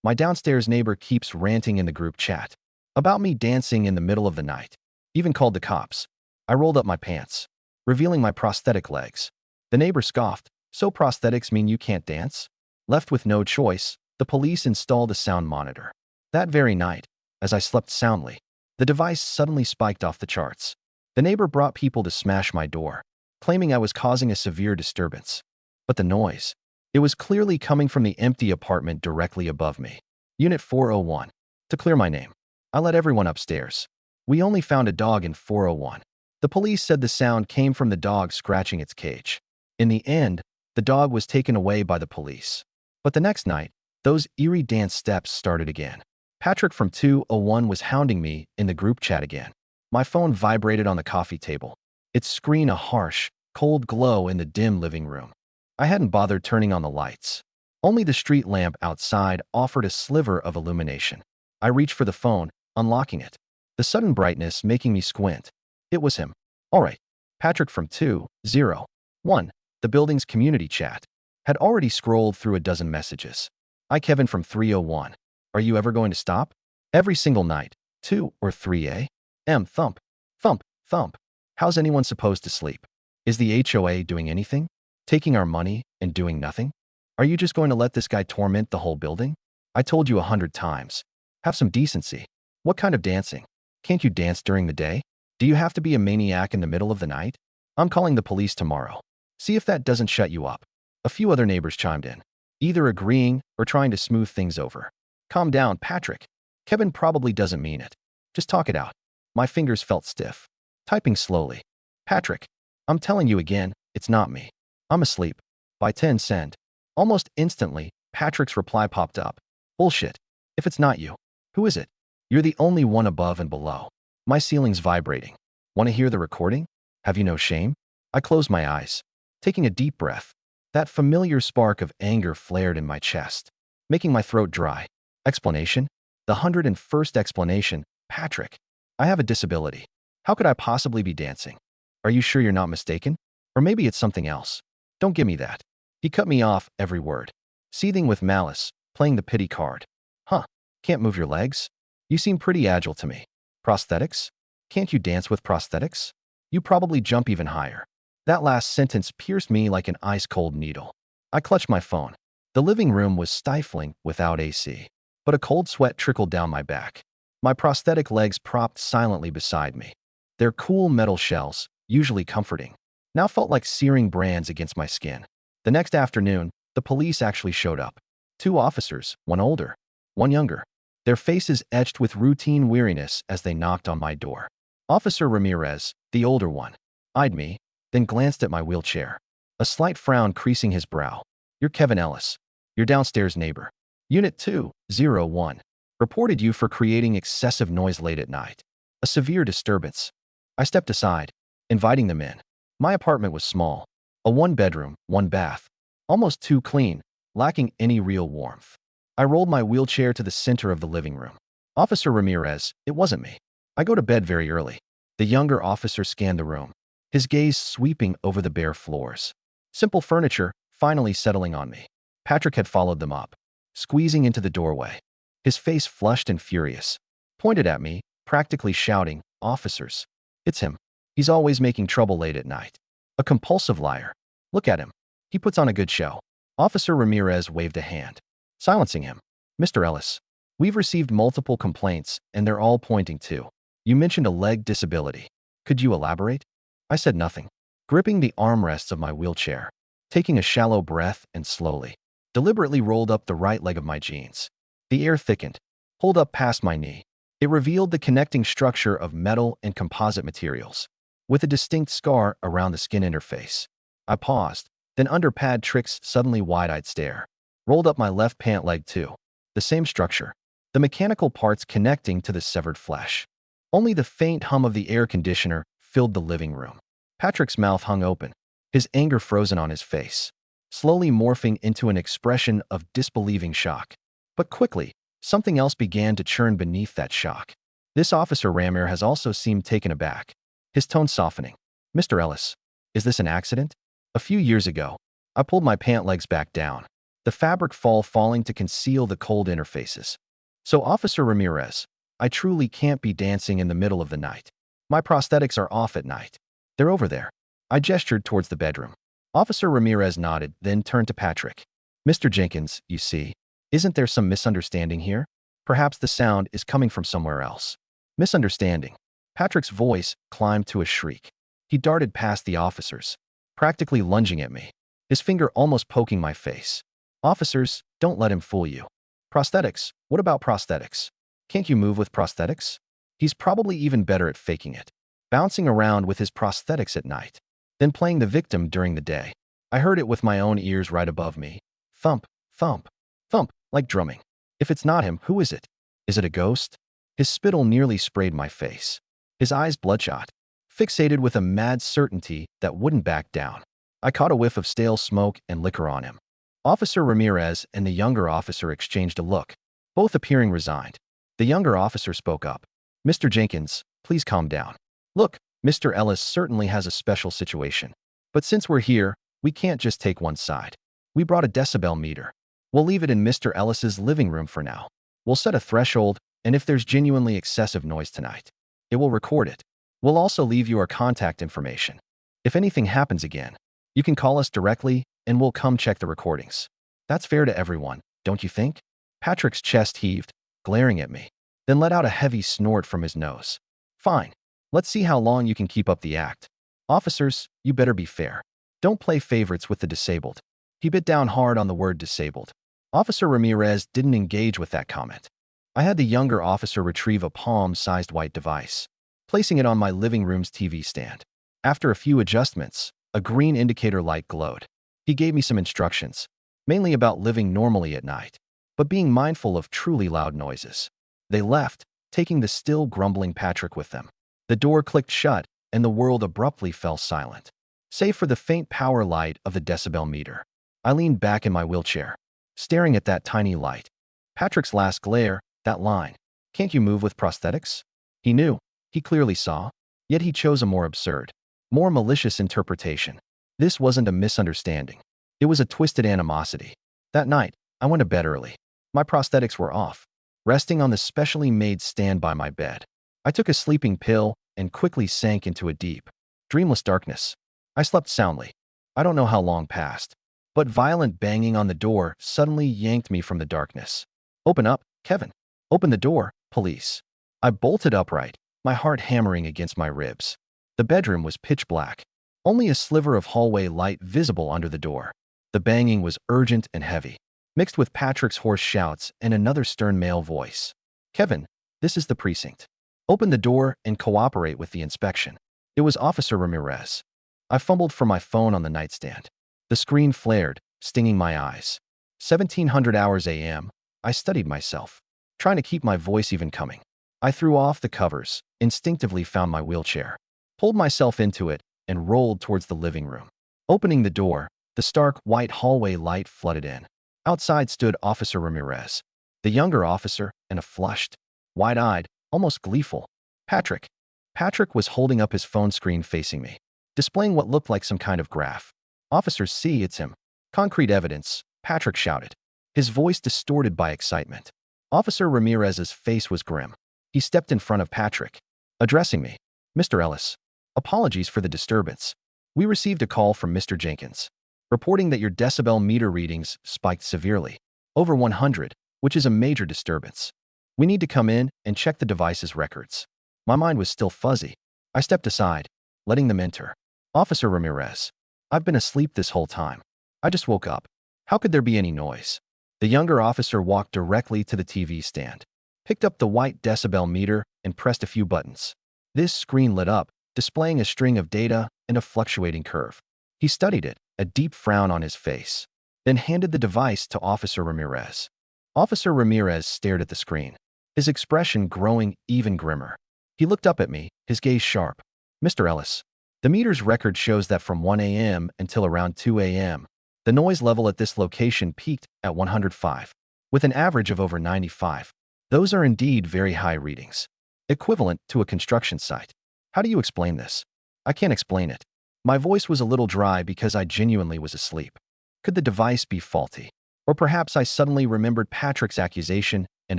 My downstairs neighbor keeps ranting in the group chat about me dancing in the middle of the night. Even called the cops. I rolled up my pants, revealing my prosthetic legs. The neighbor scoffed. So prosthetics mean you can't dance? Left with no choice, the police installed a sound monitor. That very night, as I slept soundly, the device suddenly spiked off the charts. The neighbor brought people to smash my door, claiming I was causing a severe disturbance. But the noise, it was clearly coming from the empty apartment directly above me. Unit 401. To clear my name, I let everyone upstairs. We only found a dog in 401. The police said the sound came from the dog scratching its cage. In the end, the dog was taken away by the police. But the next night, those eerie dance steps started again. Patrick from 201 was hounding me in the group chat again. My phone vibrated on the coffee table, its screen a harsh, cold glow in the dim living room. I hadn't bothered turning on the lights. Only the street lamp outside offered a sliver of illumination. I reached for the phone, unlocking it, the sudden brightness making me squint. It was him. All right. Patrick from 201, the building's community chat, had already scrolled through a dozen messages. Hi Kevin from 301. Are you ever going to stop? Every single night, 2 or 3 a.m. Thump, thump, thump. How's anyone supposed to sleep? Is the HOA doing anything? Taking our money and doing nothing? Are you just going to let this guy torment the whole building? I told you 100 times. Have some decency. What kind of dancing? Can't you dance during the day? Do you have to be a maniac in the middle of the night? I'm calling the police tomorrow. See if that doesn't shut you up. A few other neighbors chimed in, either agreeing or trying to smooth things over. Calm down, Patrick. Kevin probably doesn't mean it. Just talk it out. My fingers felt stiff. Typing slowly. Patrick, I'm telling you again, it's not me. I'm asleep. By 10 send. Almost instantly, Patrick's reply popped up. Bullshit. If it's not you, who is it? You're the only one above and below. My ceiling's vibrating. Want to hear the recording? Have you no shame? I closed my eyes, taking a deep breath. That familiar spark of anger flared in my chest, making my throat dry. Explanation? The 101st explanation. Patrick, I have a disability. How could I possibly be dancing? Are you sure you're not mistaken? Or maybe it's something else. Don't give me that. He cut me off every word, seething with malice, playing the pity card. Huh, can't move your legs? You seem pretty agile to me. Prosthetics? Can't you dance with prosthetics? You probably jump even higher. That last sentence pierced me like an ice-cold needle. I clutched my phone. The living room was stifling without AC, but a cold sweat trickled down my back. My prosthetic legs propped silently beside me. Their cool metal shells, usually comforting, now felt like searing brands against my skin. The next afternoon, the police actually showed up. 2 officers, one older, one younger, their faces etched with routine weariness as they knocked on my door. Officer Ramirez, the older one, eyed me, then glanced at my wheelchair, a slight frown creasing his brow. You're Kevin Ellis, your downstairs neighbor. Unit 201 reported you for creating excessive noise late at night. A severe disturbance. I stepped aside, inviting them in. My apartment was small, a 1-bedroom, 1-bath, almost too clean, lacking any real warmth. I rolled my wheelchair to the center of the living room. Officer Ramirez, it wasn't me. I go to bed very early. The younger officer scanned the room, his gaze sweeping over the bare floors. Simple furniture finally settling on me. Patrick had followed them up, squeezing into the doorway. His face flushed and furious, pointed at me, practically shouting, "Officers, it's him. He's always making trouble late at night. A compulsive liar. Look at him. He puts on a good show." Officer Ramirez waved a hand, silencing him. "Mr. Ellis, we've received multiple complaints, and they're all pointing to. You mentioned a leg disability. Could you elaborate?" I said nothing, gripping the armrests of my wheelchair, taking a shallow breath and slowly, deliberately rolled up the right leg of my jeans. The air thickened, pulled up past my knee. It revealed the connecting structure of metal and composite materials, with a distinct scar around the skin interface. I paused, then under pad Trick's suddenly wide-eyed stare, rolled up my left pant leg too. The same structure, the mechanical parts connecting to the severed flesh. Only the faint hum of the air conditioner filled the living room. Patrick's mouth hung open, his anger frozen on his face, slowly morphing into an expression of disbelieving shock. But quickly, something else began to churn beneath that shock. This officer Ramir has also seemed taken aback, his tone softening. "Mr. Ellis, is this an accident? A few years ago, I pulled my pant legs back down. the fabric falling to conceal the cold interfaces. So, Officer Ramirez, I truly can't be dancing in the middle of the night. My prosthetics are off at night. They're over there. I gestured towards the bedroom. Officer Ramirez nodded, then turned to Patrick. Mr. Jenkins, you see, isn't there some misunderstanding here? Perhaps the sound is coming from somewhere else. Misunderstanding. Patrick's voice climbed to a shriek. He darted past the officers, practically lunging at me, his finger almost poking my face. Officers, don't let him fool you. Prosthetics, what about prosthetics? Can't you move with prosthetics? He's probably even better at faking it, bouncing around with his prosthetics at night, then playing the victim during the day. I heard it with my own ears right above me. Thump, thump, thump, like drumming. If it's not him, who is it? Is it a ghost? His spittle nearly sprayed my face. His eyes bloodshot, fixated with a mad certainty that wouldn't back down. I caught a whiff of stale smoke and liquor on him. Officer Ramirez and the younger officer exchanged a look, both appearing resigned. The younger officer spoke up. Mr. Jenkins, please calm down. Look, Mr. Ellis certainly has a special situation. But since we're here, we can't just take one side. We brought a decibel meter. We'll leave it in Mr. Ellis's living room for now. We'll set a threshold, and if there's genuinely excessive noise tonight, it will record it. We'll also leave you our contact information. If anything happens again, you can call us directly, and we'll come check the recordings. That's fair to everyone, don't you think? Patrick's chest heaved, glaring at me, then let out a heavy snort from his nose. Fine. Let's see how long you can keep up the act. Officers, you better be fair. Don't play favorites with the disabled. He bit down hard on the word disabled. Officer Ramirez didn't engage with that comment. I had the younger officer retrieve a palm-sized white device, placing it on my living room's TV stand. After a few adjustments, a green indicator light glowed. He gave me some instructions, mainly about living normally at night, but being mindful of truly loud noises. They left, taking the still grumbling Patrick with them. The door clicked shut, and the world abruptly fell silent, save for the faint power light of the decibel meter. I leaned back in my wheelchair, staring at that tiny light. Patrick's last glare, that line, "Can't you move with prosthetics?" He knew, he clearly saw, yet he chose a more absurd, more malicious interpretation. This wasn't a misunderstanding. It was a twisted animosity. That night, I went to bed early. My prosthetics were off, resting on the specially made stand by my bed. I took a sleeping pill and quickly sank into a deep, dreamless darkness. I slept soundly. I don't know how long passed, but violent banging on the door suddenly yanked me from the darkness. "Open up, Kevin. Open the door, police." I bolted upright, my heart hammering against my ribs. The bedroom was pitch black, only a sliver of hallway light visible under the door. The banging was urgent and heavy, mixed with Patrick's hoarse shouts and another stern male voice. "Kevin, this is the precinct. Open the door and cooperate with the inspection." It was Officer Ramirez. I fumbled for my phone on the nightstand. The screen flared, stinging my eyes. 1700 hours AM. I studied myself, trying to keep my voice even coming. I threw off the covers, instinctively found my wheelchair, pulled myself into it, and rolled towards the living room. Opening the door, the stark white hallway light flooded in. Outside stood Officer Ramirez, the younger officer, and a flushed, wide-eyed, almost gleeful Patrick. Patrick was holding up his phone screen facing me, displaying what looked like some kind of graph. "Officers, see, it's him." "Concrete evidence," Patrick shouted, his voice distorted by excitement. Officer Ramirez's face was grim. He stepped in front of Patrick, addressing me. "Mr. Ellis, apologies for the disturbance. We received a call from Mr. Jenkins, reporting that your decibel meter readings spiked severely, over 100, which is a major disturbance. We need to come in and check the device's records." My mind was still fuzzy. I stepped aside, letting them enter. "Officer Ramirez, I've been asleep this whole time. I just woke up. How could there be any noise?" The younger officer walked directly to the TV stand, picked up the white decibel meter, and pressed a few buttons. This screen lit up, displaying a string of data and a fluctuating curve. He studied it, a deep frown on his face, then handed the device to Officer Ramirez. Officer Ramirez stared at the screen, his expression growing even grimmer. He looked up at me, his gaze sharp. "Mr. Ellis, the meter's record shows that from 1 a.m. until around 2 a.m., the noise level at this location peaked at 105, with an average of over 95. Those are indeed very high readings, equivalent to a construction site. How do you explain this?" "I can't explain it." My voice was a little dry because I genuinely was asleep. Could the device be faulty? Or perhaps I suddenly remembered Patrick's accusation and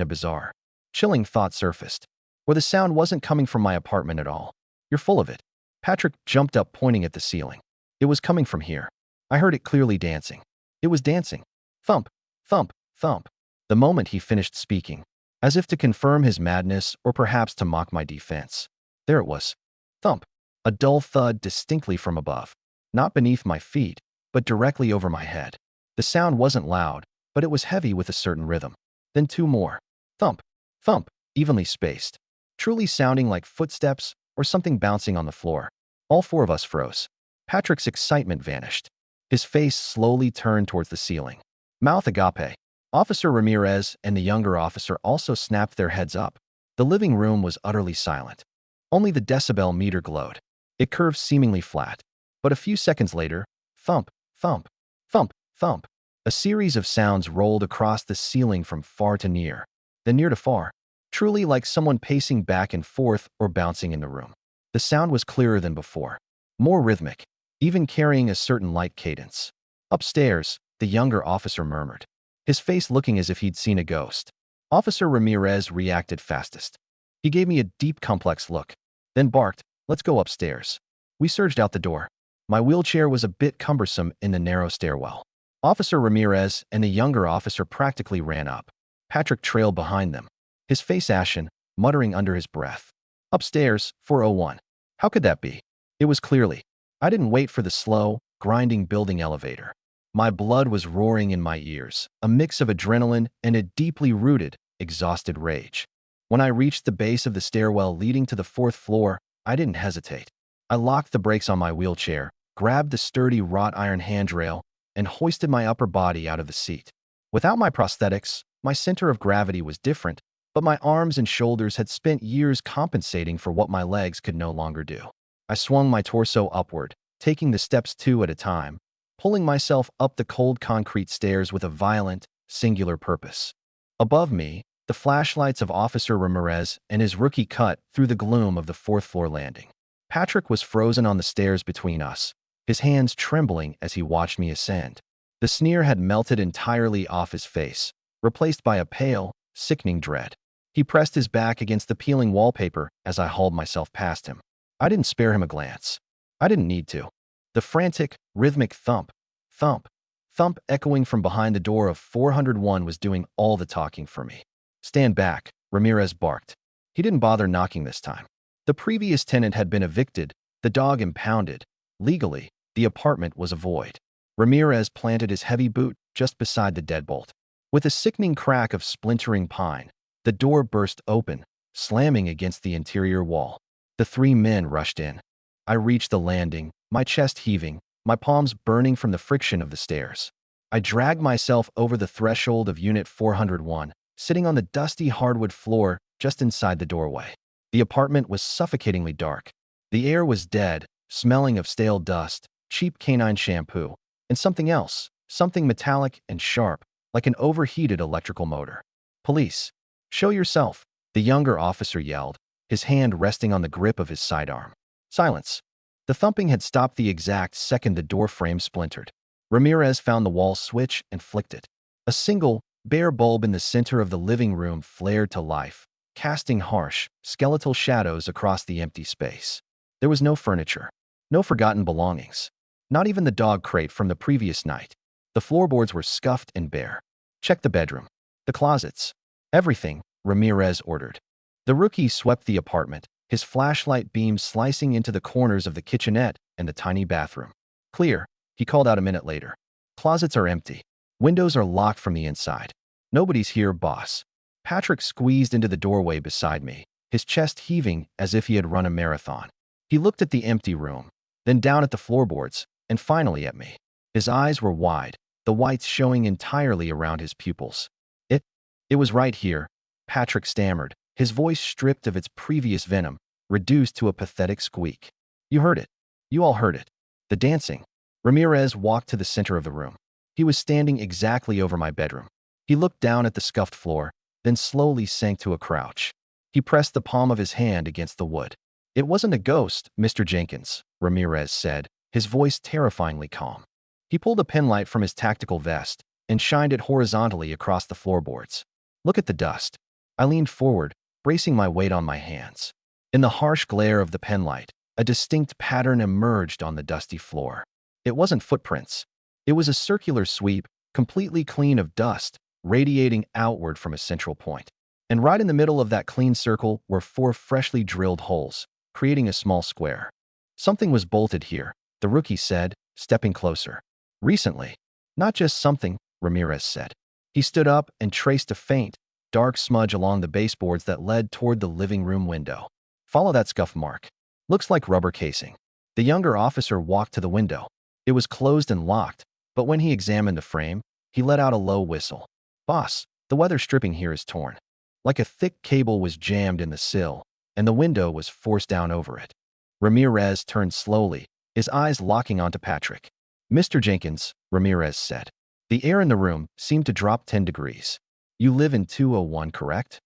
a bizarre, chilling thought surfaced. Or the sound wasn't coming from my apartment at all. You're full of it. Patrick jumped up, pointing at the ceiling. It was coming from here. I heard it clearly dancing. It was dancing. Thump, thump, thump. The moment he finished speaking, as if to confirm his madness or perhaps to mock my defense, there it was. Thump. A dull thud distinctly from above. Not beneath my feet, but directly over my head. The sound wasn't loud, but it was heavy with a certain rhythm. Then two more. Thump, thump, evenly spaced. Truly sounding like footsteps or something bouncing on the floor. All four of us froze. Patrick's excitement vanished. His face slowly turned towards the ceiling. Mouth agape. Officer Ramirez and the younger officer also snapped their heads up. The living room was utterly silent. Only the decibel meter glowed. It curved seemingly flat. But a few seconds later, thump, thump, thump, thump. A series of sounds rolled across the ceiling from far to near, then near to far, truly like someone pacing back and forth or bouncing in the room. The sound was clearer than before, more rhythmic, even carrying a certain light cadence. Upstairs, the younger officer murmured, his face looking as if he'd seen a ghost. Officer Ramirez reacted fastest. He gave me a deep, complex look, then barked, "Let's go upstairs." We surged out the door. My wheelchair was a bit cumbersome in the narrow stairwell. Officer Ramirez and the younger officer practically ran up. Patrick trailed behind them, his face ashen, muttering under his breath. Upstairs, 401. How could that be? It was clearly. I didn't wait for the slow, grinding building elevator. My blood was roaring in my ears, a mix of adrenaline and a deeply rooted, exhausted rage. When I reached the base of the stairwell leading to the fourth floor, I didn't hesitate. I locked the brakes on my wheelchair, grabbed the sturdy wrought iron handrail, and hoisted my upper body out of the seat. Without my prosthetics, my center of gravity was different, but my arms and shoulders had spent years compensating for what my legs could no longer do. I swung my torso upward, taking the steps two at a time, pulling myself up the cold concrete stairs with a violent, singular purpose. Above me, the flashlights of Officer Ramirez and his rookie cut through the gloom of the fourth-floor landing. Patrick was frozen on the stairs between us, his hands trembling as he watched me ascend. The sneer had melted entirely off his face, replaced by a pale, sickening dread. He pressed his back against the peeling wallpaper as I hauled myself past him. I didn't spare him a glance. I didn't need to. The frantic, rhythmic thump, thump, thump echoing from behind the door of 401 was doing all the talking for me. "Stand back," Ramirez barked. He didn't bother knocking this time. The previous tenant had been evicted, the dog impounded. Legally, the apartment was a void. Ramirez planted his heavy boot just beside the deadbolt. With a sickening crack of splintering pine, the door burst open, slamming against the interior wall. The three men rushed in. I reached the landing, my chest heaving, my palms burning from the friction of the stairs. I dragged myself over the threshold of Unit 401, sitting on the dusty hardwood floor just inside the doorway. The apartment was suffocatingly dark. The air was dead, smelling of stale dust, cheap canine shampoo, and something else, something metallic and sharp, like an overheated electrical motor. "Police, show yourself," the younger officer yelled, his hand resting on the grip of his sidearm. Silence. The thumping had stopped the exact second the door frame splintered. Ramirez found the wall switch and flicked it. A single, bare bulb in the center of the living room flared to life, casting harsh, skeletal shadows across the empty space. There was no furniture, no forgotten belongings, not even the dog crate from the previous night. The floorboards were scuffed and bare. "Check the bedroom, the closets, everything," Ramirez ordered. The rookie swept the apartment, his flashlight beam slicing into the corners of the kitchenette and the tiny bathroom. "Clear," he called out a minute later. "Closets are empty. Windows are locked from the inside. Nobody's here, boss." Patrick squeezed into the doorway beside me, his chest heaving as if he had run a marathon. He looked at the empty room, then down at the floorboards, and finally at me. His eyes were wide, the whites showing entirely around his pupils. It was right here," Patrick stammered, his voice stripped of its previous venom, reduced to a pathetic squeak. "You heard it. You all heard it. The dancing." Ramirez walked to the center of the room. He was standing exactly over my bedroom. He looked down at the scuffed floor, then slowly sank to a crouch. He pressed the palm of his hand against the wood. "It wasn't a ghost, Mr. Jenkins," Ramirez said, his voice terrifyingly calm. He pulled a penlight from his tactical vest and shined it horizontally across the floorboards. Look at the dust. I leaned forward, bracing my weight on my hands. In the harsh glare of the penlight, a distinct pattern emerged on the dusty floor. It wasn't footprints. It was a circular sweep, completely clean of dust, radiating outward from a central point. And right in the middle of that clean circle were 4 freshly drilled holes, creating a small square. Something was bolted here, the rookie said, stepping closer. Recently. Not just something, Ramirez said. He stood up and traced a faint, dark smudge along the baseboards that led toward the living room window. Follow that scuff mark. Looks like rubber casing. The younger officer walked to the window. It was closed and locked, but when he examined the frame, he let out a low whistle. Boss, the weather stripping here is torn. Like a thick cable was jammed in the sill, and the window was forced down over it. Ramirez turned slowly, his eyes locking onto Patrick. Mr. Jenkins, Ramirez said. The air in the room seemed to drop 10 degrees. You live in 201, correct?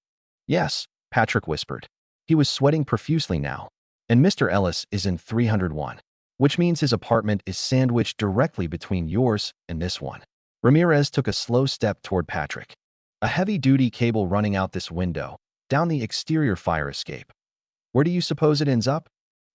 Yes, Patrick whispered. He was sweating profusely now. And Mr. Ellis is in 301, which means his apartment is sandwiched directly between yours and this one. Ramirez took a slow step toward Patrick. A heavy-duty cable running out this window, down the exterior fire escape. Where do you suppose it ends up?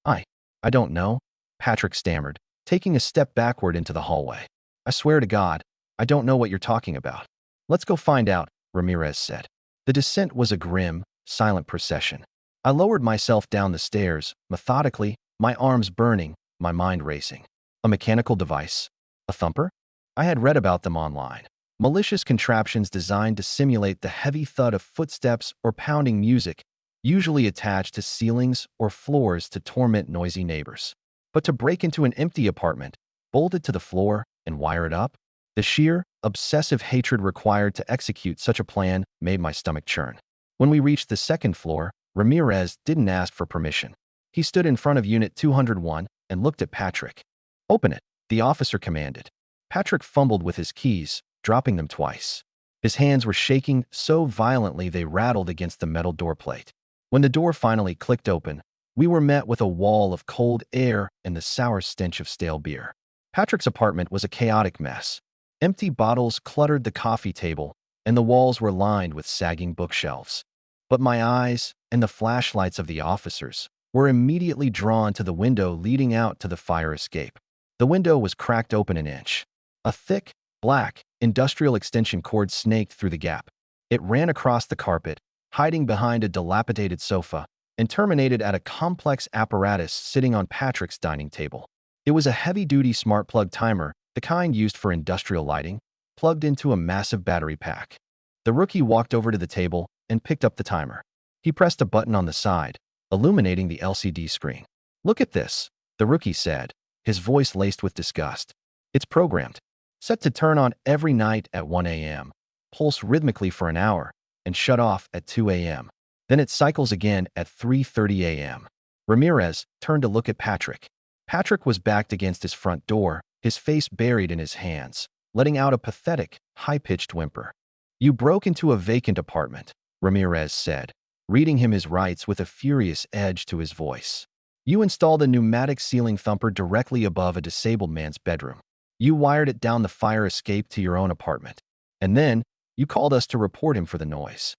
I don't know, Patrick stammered, taking a step backward into the hallway. I swear to God, I don't know what you're talking about. Let's go find out, Ramirez said. The descent was a grim, silent procession. I lowered myself down the stairs, methodically, my arms burning, my mind racing. A mechanical device? A thumper? I had read about them online. Malicious contraptions designed to simulate the heavy thud of footsteps or pounding music, usually attached to ceilings or floors to torment noisy neighbors. But to break into an empty apartment, bolt it to the floor, and wire it up? The sheer, obsessive hatred required to execute such a plan made my stomach churn. When we reached the second floor, Ramirez didn't ask for permission. He stood in front of Unit 201 and looked at Patrick. Open it, the officer commanded. Patrick fumbled with his keys, dropping them twice. His hands were shaking so violently they rattled against the metal doorplate. When the door finally clicked open, we were met with a wall of cold air and the sour stench of stale beer. Patrick's apartment was a chaotic mess. Empty bottles cluttered the coffee table, and the walls were lined with sagging bookshelves. But my eyes, and the flashlights of the officers, were immediately drawn to the window leading out to the fire escape. The window was cracked open an inch. A thick, black, industrial extension cord snaked through the gap. It ran across the carpet, hiding behind a dilapidated sofa, and terminated at a complex apparatus sitting on Patrick's dining table. It was a heavy-duty smart plug timer, the kind used for industrial lighting, plugged into a massive battery pack. The rookie walked over to the table and picked up the timer. He pressed a button on the side, illuminating the LCD screen. Look at this, the rookie said, his voice laced with disgust. It's programmed, set to turn on every night at 1 a.m., pulse rhythmically for an hour, and shut off at 2 a.m. Then it cycles again at 3:30 a.m. Ramirez turned to look at Patrick. Patrick was backed against his front door, his face buried in his hands, letting out a pathetic, high-pitched whimper. You broke into a vacant apartment, Ramirez said, reading him his rights with a furious edge to his voice. You installed a pneumatic ceiling thumper directly above a disabled man's bedroom. You wired it down the fire escape to your own apartment. And then, you called us to report him for the noise.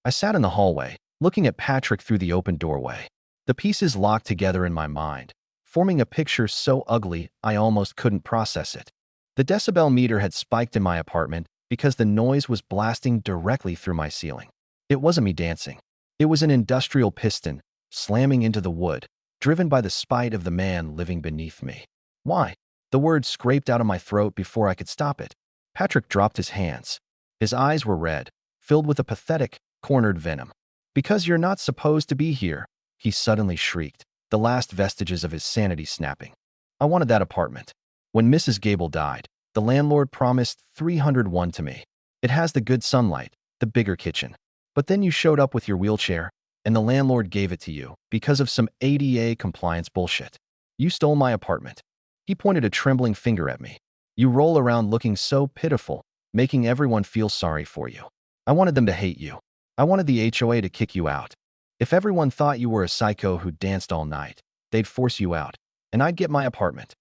I sat in the hallway, looking at Patrick through the open doorway. The pieces locked together in my mind, forming a picture so ugly I almost couldn't process it. The decibel meter had spiked in my apartment because the noise was blasting directly through my ceiling. It wasn't me dancing. It was an industrial piston, slamming into the wood, driven by the spite of the man living beneath me. Why? The words scraped out of my throat before I could stop it. Patrick dropped his hands. His eyes were red, filled with a pathetic, cornered venom. Because you're not supposed to be here, he suddenly shrieked, the last vestiges of his sanity snapping. I wanted that apartment. When Mrs. Gable died, the landlord promised 301 to me. It has the good sunlight, the bigger kitchen. But then you showed up with your wheelchair, and the landlord gave it to you because of some ADA compliance bullshit. You stole my apartment. He pointed a trembling finger at me. You roll around looking so pitiful, making everyone feel sorry for you. I wanted them to hate you. I wanted the HOA to kick you out. If everyone thought you were a psycho who danced all night, they'd force you out, and I'd get my apartment.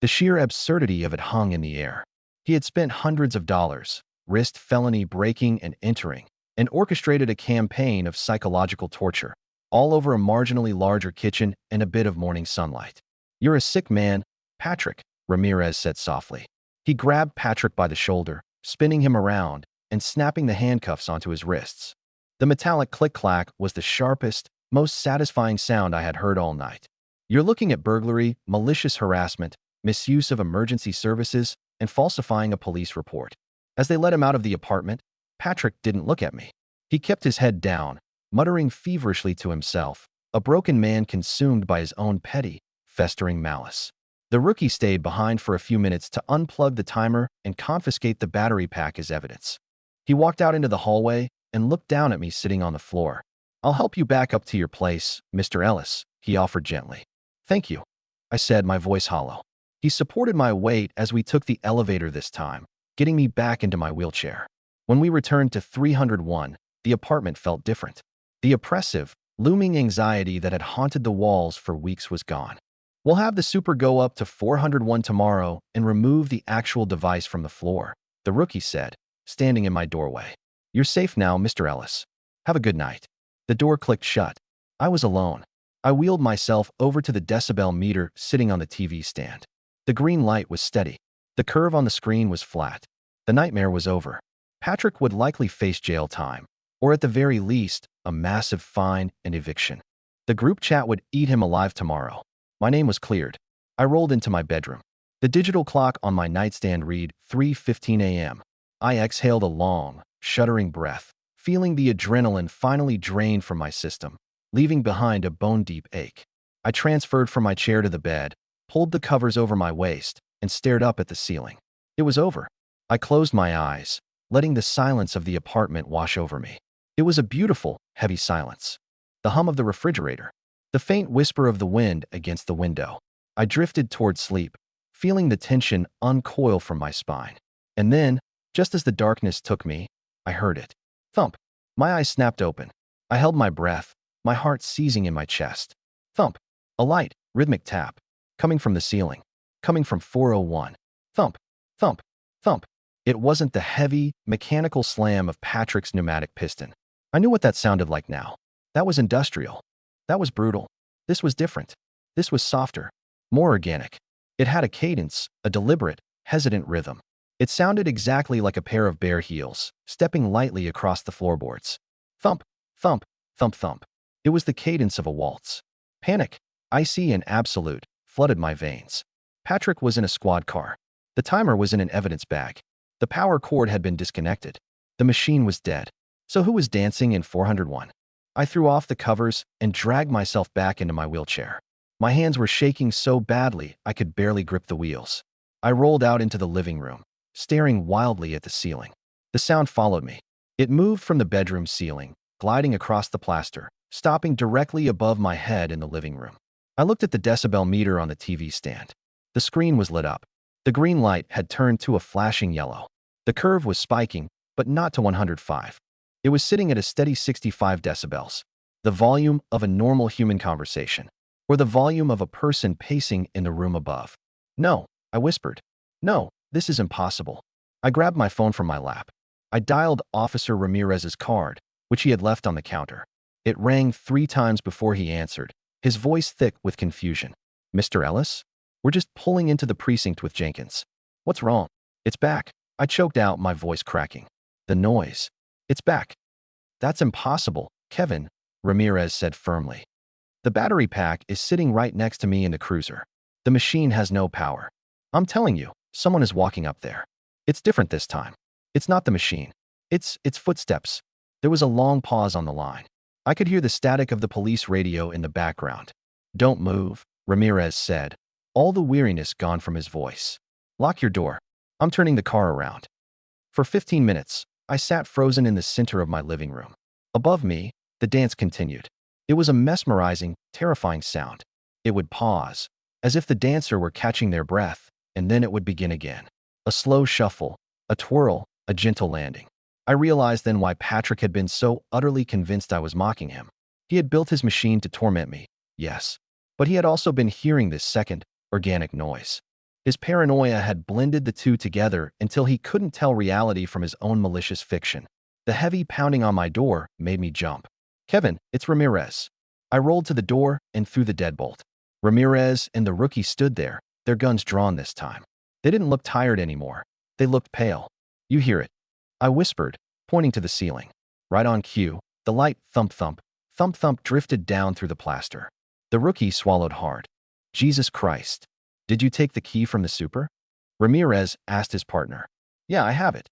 The sheer absurdity of it hung in the air. He had spent hundreds of dollars, risked felony breaking and entering, and orchestrated a campaign of psychological torture, all over a marginally larger kitchen and a bit of morning sunlight. "You're a sick man, Patrick," Ramirez said softly. He grabbed Patrick by the shoulder, spinning him around and snapping the handcuffs onto his wrists. The metallic click-clack was the sharpest, most satisfying sound I had heard all night. "You're looking at burglary, malicious harassment, misuse of emergency services, and falsifying a police report." As they let him out of the apartment, Patrick didn't look at me. He kept his head down, muttering feverishly to himself, a broken man consumed by his own petty, festering malice. The rookie stayed behind for a few minutes to unplug the timer and confiscate the battery pack as evidence. He walked out into the hallway and looked down at me sitting on the floor. "I'll help you back up to your place, Mr. Ellis," he offered gently. "Thank you," I said, my voice hollow. He supported my weight as we took the elevator this time, getting me back into my wheelchair. When we returned to 301, the apartment felt different. The oppressive, looming anxiety that had haunted the walls for weeks was gone. "We'll have the super go up to 401 tomorrow and remove the actual device from the floor," the rookie said, standing in my doorway. "You're safe now, Mr. Ellis. Have a good night." The door clicked shut. I was alone. I wheeled myself over to the decibel meter sitting on the TV stand. The green light was steady. The curve on the screen was flat. The nightmare was over. Patrick would likely face jail time, or at the very least, a massive fine and eviction. The group chat would eat him alive tomorrow. My name was cleared. I rolled into my bedroom. The digital clock on my nightstand read 3:15 a.m. I exhaled a long, shuddering breath, feeling the adrenaline finally drain from my system, leaving behind a bone-deep ache. I transferred from my chair to the bed, pulled the covers over my waist, and stared up at the ceiling. It was over. I closed my eyes, letting the silence of the apartment wash over me. It was a beautiful, heavy silence. The hum of the refrigerator, the faint whisper of the wind against the window. I drifted toward sleep, feeling the tension uncoil from my spine. And then, just as the darkness took me, I heard it. Thump. My eyes snapped open. I held my breath, my heart seizing in my chest. Thump. A light, rhythmic tap, coming from the ceiling, coming from 401. Thump, thump, thump. It wasn't the heavy, mechanical slam of Patrick's pneumatic piston. I knew what that sounded like now. That was industrial. That was brutal. This was different. This was softer, more organic. It had a cadence, a deliberate, hesitant rhythm. It sounded exactly like a pair of bare heels, stepping lightly across the floorboards. Thump, thump, thump, thump. It was the cadence of a waltz. Panic, icy and absolute, flooded my veins. Patrick was in a squad car. The timer was in an evidence bag. The power cord had been disconnected. The machine was dead. So who was dancing in 401? I threw off the covers and dragged myself back into my wheelchair. My hands were shaking so badly I could barely grip the wheels. I rolled out into the living room, staring wildly at the ceiling. The sound followed me. It moved from the bedroom ceiling, gliding across the plaster, stopping directly above my head in the living room. I looked at the decibel meter on the TV stand. The screen was lit up. The green light had turned to a flashing yellow. The curve was spiking, but not to 105. It was sitting at a steady 65 decibels, the volume of a normal human conversation, or the volume of a person pacing in the room above. "No," I whispered. "No, this is impossible." I grabbed my phone from my lap. I dialed Officer Ramirez's card, which he had left on the counter. It rang 3 times before he answered, his voice thick with confusion. "Mr. Ellis? We're just pulling into the precinct with Jenkins." "What's wrong?" "It's back." I choked out, my voice cracking. "The noise. It's back." "That's impossible, Kevin," Ramirez said firmly. "The battery pack is sitting right next to me in the cruiser. The machine has no power. I'm telling you, someone is walking up there. It's different this time. It's not the machine. It's footsteps." There was a long pause on the line. I could hear the static of the police radio in the background. "Don't move," Ramirez said, all the weariness gone from his voice. "Lock your door. I'm turning the car around." For 15 minutes, I sat frozen in the center of my living room. Above me, the dance continued. It was a mesmerizing, terrifying sound. It would pause, as if the dancer were catching their breath, and then it would begin again. A slow shuffle, a twirl, a gentle landing. I realized then why Patrick had been so utterly convinced I was mocking him. He had built his machine to torment me, yes, but he had also been hearing this second, organic noise. His paranoia had blended the two together until he couldn't tell reality from his own malicious fiction. The heavy pounding on my door made me jump. "Kevin, it's Ramirez." I rolled to the door and threw the deadbolt. Ramirez and the rookie stood there, their guns drawn this time. They didn't look tired anymore. They looked pale. "You hear it," I whispered, pointing to the ceiling. Right on cue, the light thump-thump, thump-thump drifted down through the plaster. The rookie swallowed hard. "Jesus Christ. Did you take the key from the super?" Ramirez asked his partner. "Yeah, I have it.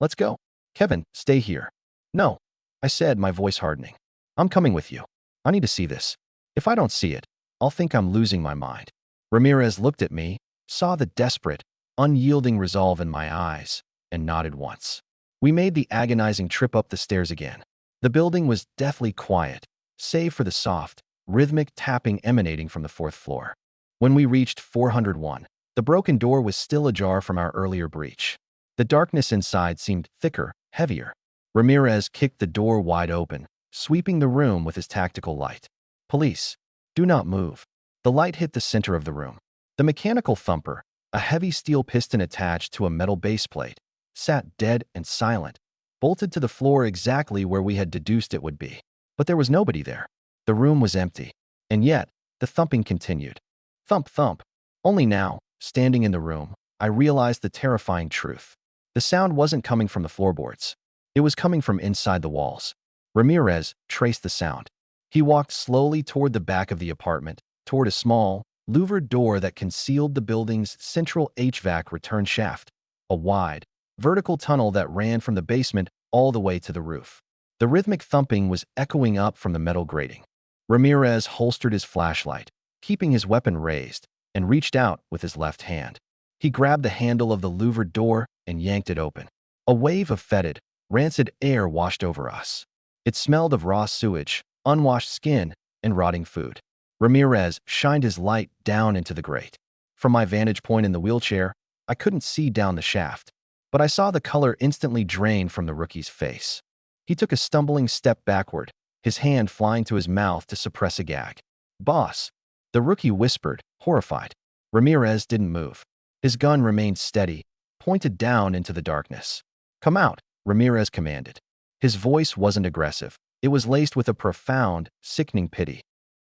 Let's go." "Kevin, stay here." "No," I said, my voice hardening. "I'm coming with you. I need to see this. If I don't see it, I'll think I'm losing my mind." Ramirez looked at me, saw the desperate, unyielding resolve in my eyes, and nodded once. We made the agonizing trip up the stairs again. The building was deathly quiet, save for the soft, rhythmic tapping emanating from the fourth floor. When we reached 401, the broken door was still ajar from our earlier breach. The darkness inside seemed thicker, heavier. Ramirez kicked the door wide open, sweeping the room with his tactical light. "Police, do not move." The light hit the center of the room. The mechanical thumper, a heavy steel piston attached to a metal base plate, sat dead and silent, bolted to the floor exactly where we had deduced it would be. But there was nobody there. The room was empty. And yet, the thumping continued. Thump, thump. Only now, standing in the room, I realized the terrifying truth. The sound wasn't coming from the floorboards. It was coming from inside the walls. Ramirez traced the sound. He walked slowly toward the back of the apartment, toward a small, louvered door that concealed the building's central HVAC return shaft, a wide, vertical tunnel that ran from the basement all the way to the roof. The rhythmic thumping was echoing up from the metal grating. Ramirez holstered his flashlight, keeping his weapon raised, and reached out with his left hand. He grabbed the handle of the louvered door and yanked it open. A wave of fetid, rancid air washed over us. It smelled of raw sewage, unwashed skin, and rotting food. Ramirez shined his light down into the grate. From my vantage point in the wheelchair, I couldn't see down the shaft, but I saw the color instantly drain from the rookie's face. He took a stumbling step backward, his hand flying to his mouth to suppress a gag. "Boss," the rookie whispered, horrified. Ramirez didn't move. His gun remained steady, pointed down into the darkness. "Come out," Ramirez commanded. His voice wasn't aggressive. It was laced with a profound, sickening pity.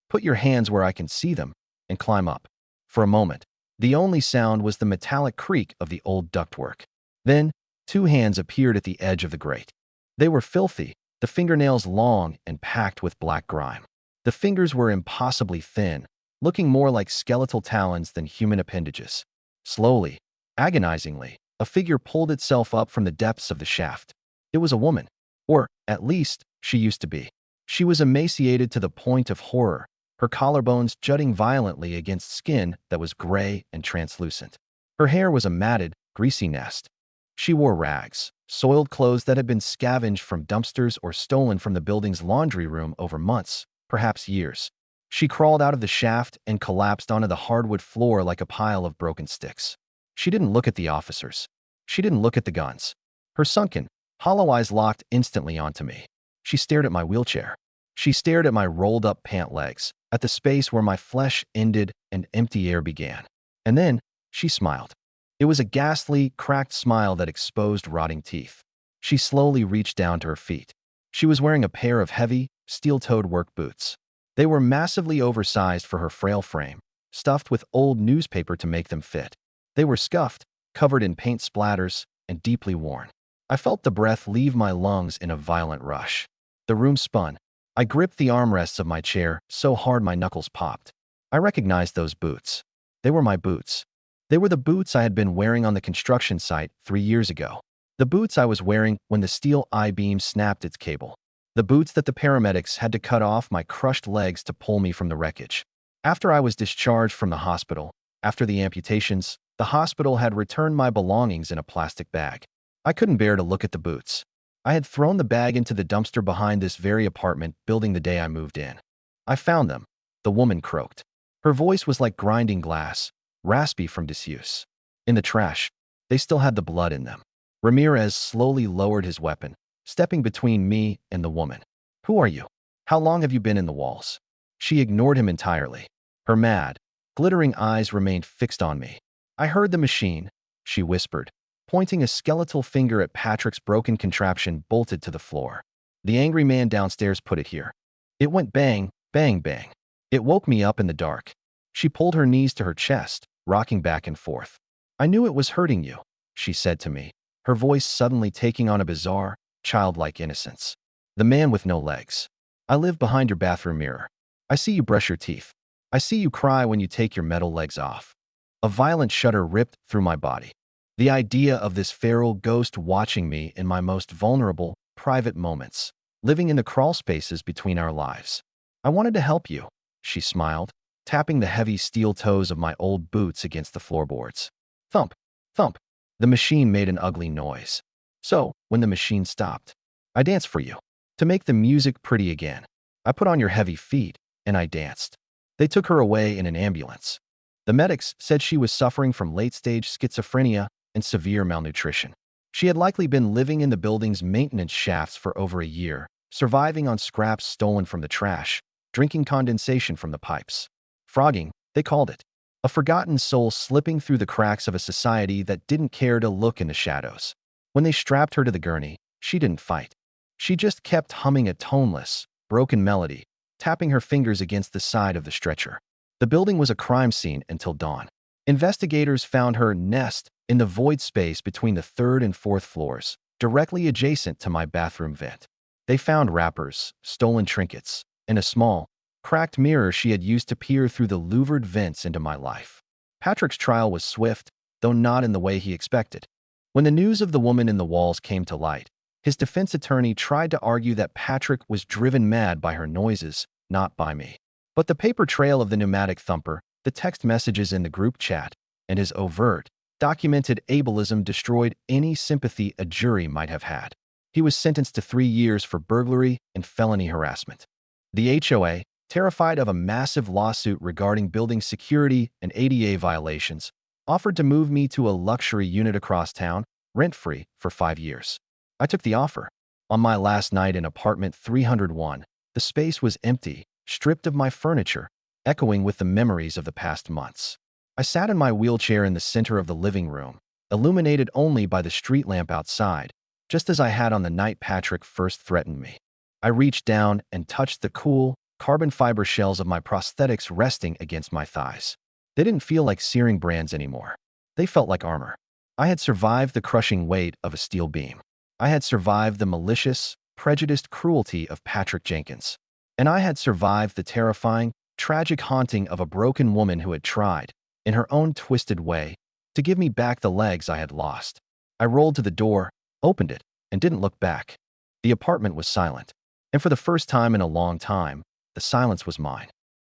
"Put your hands where I can see them, and climb up." For a moment, the only sound was the metallic creak of the old ductwork. Then, two hands appeared at the edge of the grate. They were filthy, the fingernails long and packed with black grime. The fingers were impossibly thin, looking more like skeletal talons than human appendages. Slowly, agonizingly, a figure pulled itself up from the depths of the shaft. It was a woman, or, at least, she used to be. She was emaciated to the point of horror, her collarbones jutting violently against skin that was gray and translucent. Her hair was a matted, greasy nest. She wore rags, soiled clothes that had been scavenged from dumpsters or stolen from the building's laundry room over months, perhaps years. She crawled out of the shaft and collapsed onto the hardwood floor like a pile of broken sticks. She didn't look at the officers. She didn't look at the guns. Her sunken, hollow eyes locked instantly onto me. She stared at my wheelchair. She stared at my rolled-up pant legs, at the space where my flesh ended and empty air began. And then, she smiled. It was a ghastly, cracked smile that exposed rotting teeth. She slowly reached down to her feet. She was wearing a pair of heavy, steel-toed work boots. They were massively oversized for her frail frame, stuffed with old newspaper to make them fit. They were scuffed, covered in paint splatters, and deeply worn. I felt the breath leave my lungs in a violent rush. The room spun. I gripped the armrests of my chair so hard my knuckles popped. I recognized those boots. They were my boots. They were the boots I had been wearing on the construction site 3 years ago. The boots I was wearing when the steel I-beam snapped its cable. The boots that the paramedics had to cut off my crushed legs to pull me from the wreckage. After I was discharged from the hospital, after the amputations, the hospital had returned my belongings in a plastic bag. I couldn't bear to look at the boots. I had thrown the bag into the dumpster behind this very apartment building the day I moved in. "I found them," the woman croaked. Her voice was like grinding glass, raspy from disuse. "In the trash. They still had the blood in them." Ramirez slowly lowered his weapon, stepping between me and the woman. "Who are you? How long have you been in the walls?" She ignored him entirely. Her mad, glittering eyes remained fixed on me. I heard the machine, she whispered, pointing a skeletal finger at Patrick's broken contraption bolted to the floor. The angry man downstairs put it here. It went bang, bang, bang. It woke me up in the dark. She pulled her knees to her chest, rocking back and forth. I knew it was hurting you, she said to me, her voice suddenly taking on a bizarre, childlike innocence. The man with no legs. I live behind your bathroom mirror. I see you brush your teeth. I see you cry when you take your metal legs off. A violent shudder ripped through my body. The idea of this feral ghost watching me in my most vulnerable, private moments, living in the crawl spaces between our lives. I wanted to help you, she smiled, tapping the heavy steel toes of my old boots against the floorboards. Thump, thump. The machine made an ugly noise. So, when the machine stopped, I danced for you. To make the music pretty again, I put on your heavy feet, and I danced. They took her away in an ambulance. The medics said she was suffering from late-stage schizophrenia and severe malnutrition. She had likely been living in the building's maintenance shafts for over a year, surviving on scraps stolen from the trash, drinking condensation from the pipes. Frogging, they called it. A forgotten soul slipping through the cracks of a society that didn't care to look in the shadows. When they strapped her to the gurney, she didn't fight. She just kept humming a toneless, broken melody, tapping her fingers against the side of the stretcher. The building was a crime scene until dawn. Investigators found her nest in the void space between the 3rd and 4th floors, directly adjacent to my bathroom vent. They found wrappers, stolen trinkets, and a small, cracked mirror she had used to peer through the louvered vents into my life. Patrick's trial was swift, though not in the way he expected. When the news of the woman in the walls came to light, his defense attorney tried to argue that Patrick was driven mad by her noises, not by me. But the paper trail of the pneumatic thumper, the text messages in the group chat, and his overt, documented ableism destroyed any sympathy a jury might have had. He was sentenced to 3 years for burglary and felony harassment. The HOA, terrified of a massive lawsuit regarding building security and ADA violations, offered to move me to a luxury unit across town, rent-free, for 5 years. I took the offer. On my last night in apartment 301, the space was empty, stripped of my furniture, echoing with the memories of the past months. I sat in my wheelchair in the center of the living room, illuminated only by the street lamp outside, just as I had on the night Patrick first threatened me. I reached down and touched the cool, carbon fiber shells of my prosthetics resting against my thighs. They didn't feel like searing brands anymore. They felt like armor. I had survived the crushing weight of a steel beam. I had survived the malicious, prejudiced cruelty of Patrick Jenkins. And I had survived the terrifying, tragic haunting of a broken woman who had tried, in her own twisted way, to give me back the legs I had lost. I rolled to the door, opened it, and didn't look back. The apartment was silent. And for the first time in a long time, the silence was mine.